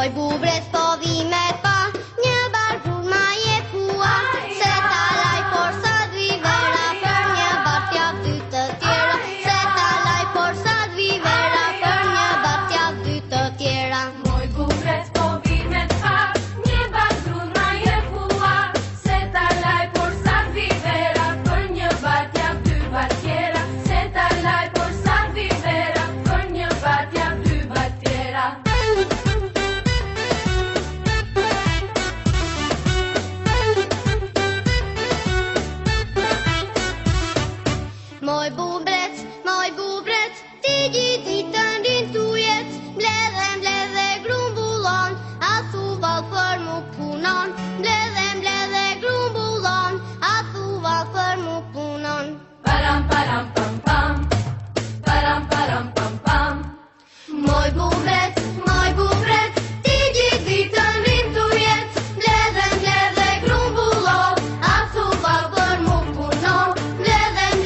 Moj bubrec povime pa, një barbur ma je fua. Se talaj por sa dvi vera, për një bartja dy të tjera. Se talaj por sa dvi vera, për një bartja dy të tjera. Moj bubrec povime pa, një barbur ma je fua. Se talaj por sa dvi vera, për një bartja dy bartjera. Se talaj por sa dvi vera, për një bartja dy bartjera. Moj bubrec